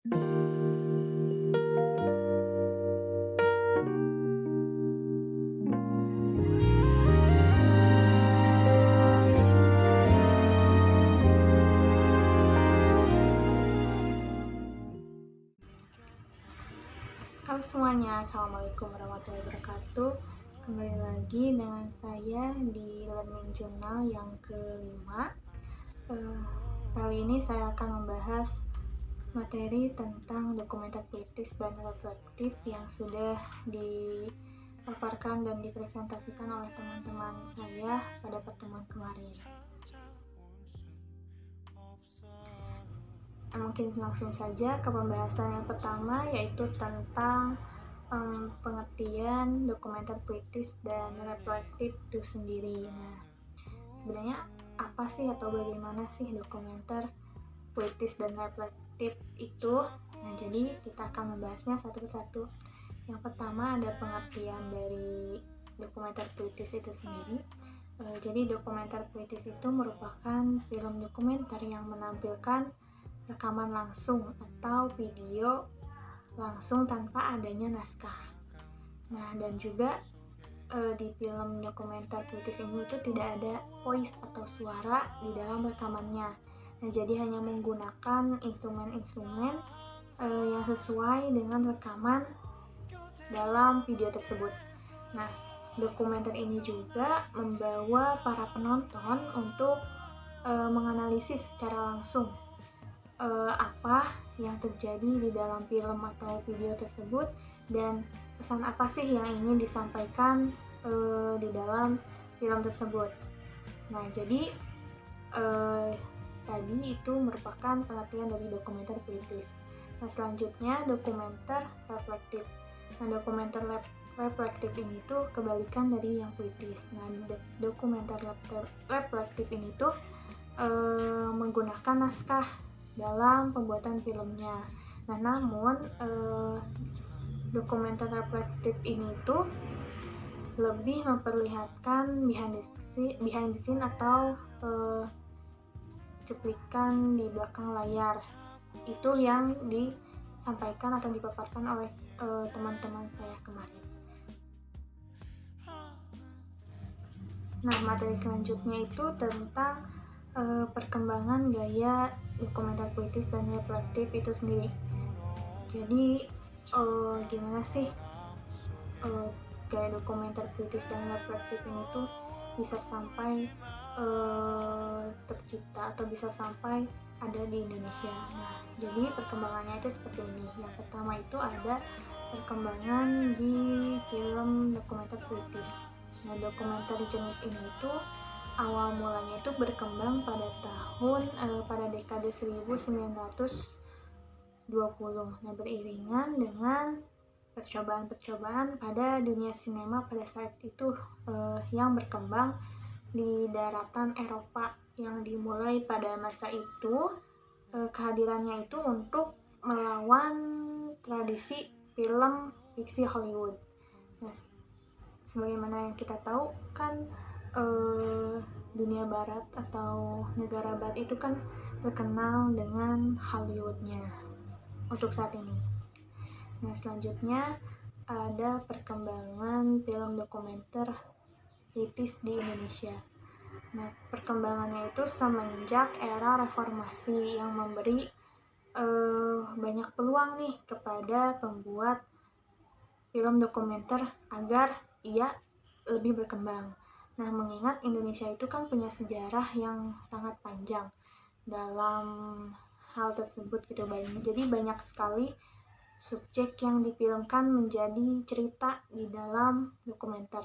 Halo semuanya, Assalamualaikum warahmatullahi wabarakatuh. Kembali lagi dengan saya di Learning Journal yang kelima. Kali ini saya akan membahas materi tentang dokumenter kritis dan reflektif yang sudah dipaparkan dan dipresentasikan oleh teman-teman saya pada pertemuan kemarin. Mungkin langsung saja ke pembahasan yang pertama, yaitu tentang pengertian dokumenter kritis dan reflektif itu sendiri. Nah, sebenarnya apa sih atau bagaimana sih dokumenter kritis dan reflektif itu? Nah, jadi kita akan membahasnya satu persatu. Yang pertama ada pengertian dari dokumenter kritis itu sendiri. Jadi dokumenter kritis itu merupakan film dokumenter yang menampilkan rekaman langsung atau video langsung tanpa adanya naskah. Nah, dan juga di film dokumenter kritis ini itu tidak ada voice atau suara di dalam rekamannya. Nah, jadi hanya menggunakan instrumen-instrumen yang sesuai dengan rekaman dalam video tersebut. Nah, dokumenter ini juga membawa para penonton untuk menganalisis secara langsung apa yang terjadi di dalam film atau video tersebut dan pesan apa sih yang ingin disampaikan di dalam film tersebut. Nah, jadi tadi itu merupakan pengertian dari dokumenter kritis. Nah, selanjutnya dokumenter reflektif. Nah, dokumenter reflektif ini tuh kebalikan dari yang kritis. Nah, dokumenter reflektif ini tuh menggunakan naskah dalam pembuatan filmnya. Nah, namun dokumenter reflektif ini tuh lebih memperlihatkan behind the scene atau cuplikan di belakang layar. Itu yang disampaikan atau dipaparkan oleh teman-teman saya kemarin. Nah, materi selanjutnya itu tentang perkembangan gaya dokumenter kritis dan reflektif itu sendiri. Jadi gimana sih gaya dokumenter kritis dan reflektif ini tuh bisa sampai tercipta atau bisa sampai ada di Indonesia. Nah, jadi perkembangannya itu seperti ini. Yang pertama itu ada perkembangan di film dokumenter kritis. Nah, dokumenter jenis ini itu awal mulanya itu berkembang pada pada dekade 1920. Nah, beriringan dengan percobaan-percobaan pada dunia sinema pada saat itu yang berkembang di daratan Eropa yang dimulai pada masa itu. Kehadirannya itu untuk melawan tradisi film fiksi Hollywood. Nah, sebagaimana yang kita tahu kan dunia barat atau negara barat itu kan terkenal dengan Hollywoodnya untuk saat ini. Nah, selanjutnya ada perkembangan film dokumenter kritis di Indonesia. Nah, perkembangannya itu semenjak era reformasi yang memberi banyak peluang nih kepada pembuat film dokumenter agar ia lebih berkembang. Nah, mengingat Indonesia itu kan punya sejarah yang sangat panjang dalam hal tersebut gitu. Jadi banyak sekali subjek yang difilmkan menjadi cerita di dalam dokumenter.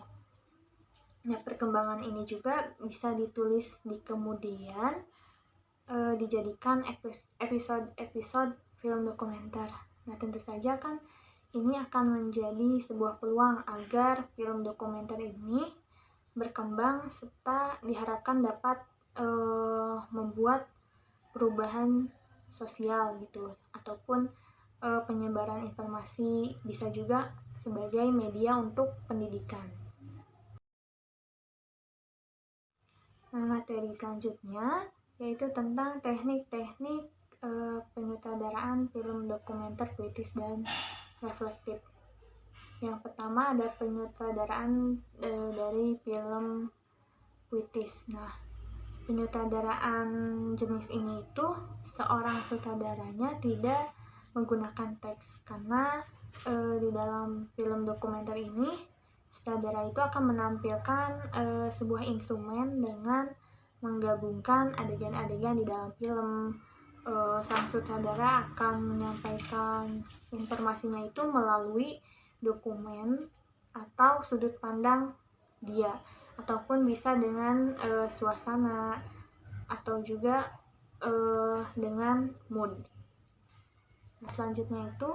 Nah, perkembangan ini juga bisa ditulis di kemudian dijadikan episode-episode film dokumenter. Nah, tentu saja kan ini akan menjadi sebuah peluang agar film dokumenter ini berkembang serta diharapkan dapat membuat perubahan sosial gitu ataupun penyebaran informasi, bisa juga sebagai media untuk pendidikan. Nah, materi selanjutnya yaitu tentang teknik-teknik penyutradaraan film dokumenter puitis dan reflektif. Yang pertama ada penyutradaraan dari film puitis. Nah, penyutradaraan jenis ini itu seorang sutradaranya tidak menggunakan teks, karena di dalam film dokumenter ini sutradara itu akan menampilkan sebuah instrumen dengan menggabungkan adegan-adegan di dalam film. Sang sutradara akan menyampaikan informasinya itu melalui dokumen atau sudut pandang dia, ataupun bisa dengan suasana atau juga dengan mood. Nah, selanjutnya itu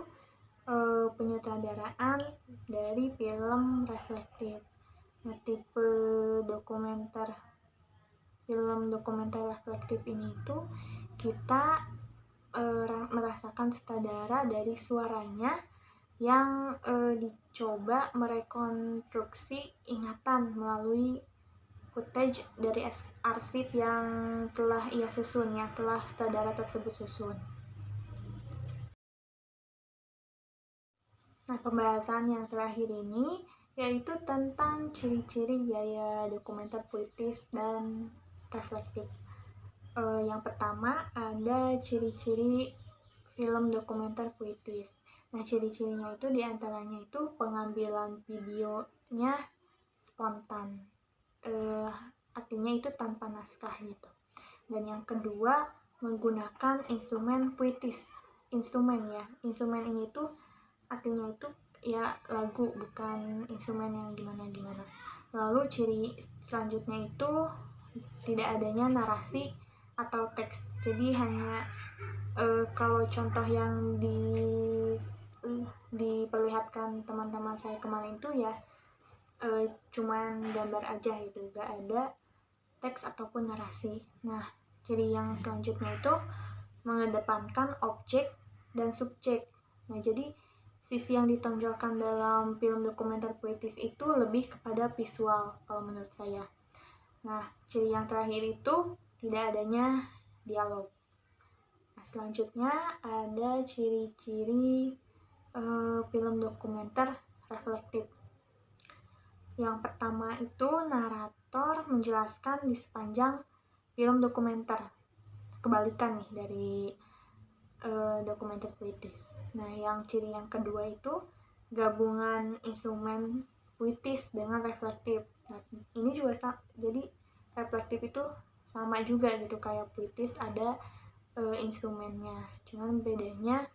penyutradaraan dari film reflektif. Nah, tipe film dokumenter reflektif ini itu kita merasakan sutradara dari suaranya yang dicoba merekonstruksi ingatan melalui footage dari arsip yang telah ia susun, yang telah sutradara tersebut susun. Nah, pembahasan yang terakhir ini yaitu tentang ciri-ciri gaya dokumenter puitis dan reflektif. Yang pertama ada ciri-ciri film dokumenter puitis. Nah, ciri-cirinya itu diantaranya itu pengambilan videonya spontan, artinya itu tanpa naskah gitu. Dan yang kedua menggunakan instrumen puitis. Instrumen ini tuh artinya itu ya lagu, bukan instrumen yang gimana-gimana. Lalu ciri selanjutnya itu tidak adanya narasi atau teks. Jadi hanya kalau contoh yang diperlihatkan teman-teman saya kemarin itu ya cuman gambar aja gitu, gak ada teks ataupun narasi. Nah, ciri yang selanjutnya itu mengedepankan objek dan subjek. Nah, jadi sisi yang ditonjolkan dalam film dokumenter puitis itu lebih kepada visual kalau menurut saya. Nah, ciri yang terakhir itu tidak adanya dialog. Nah, selanjutnya ada ciri-ciri film dokumenter reflektif. Yang pertama itu narator menjelaskan di sepanjang film dokumenter. Kebalikan nih dari dokumenter puitis. Nah, yang ciri yang kedua itu gabungan instrumen puitis dengan reflektif. Nah, ini juga jadi reflektif itu sama juga gitu kayak puitis, ada instrumennya, cuman bedanya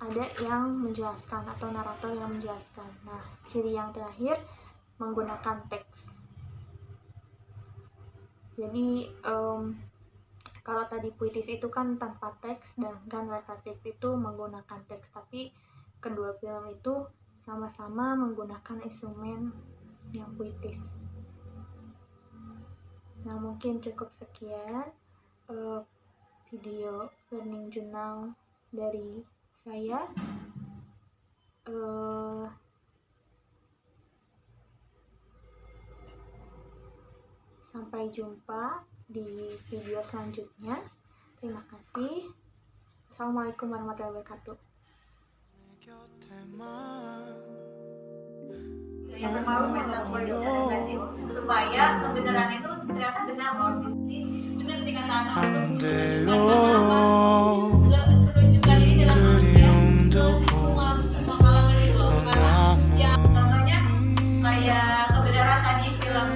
ada yang menjelaskan atau narator yang menjelaskan. Nah, ciri yang terakhir menggunakan teks. Jadi kalau tadi puitis itu kan tanpa teks, sedangkan reflektif itu menggunakan teks, tapi kedua film itu sama-sama menggunakan instrumen yang puitis. Nah, mungkin cukup sekian video learning journal dari saya. Sampai jumpa di video selanjutnya. Terima kasih. Assalamualaikum warahmatullahi wabarakatuh. Yang terbaru metafor reflektif supaya kebenaran itu ternyata benar loh. Benar sih kata anak menunjukkan ini dalam artian ke semua kalangan itu loh, karena ya namanya kayak kebenaran tadi film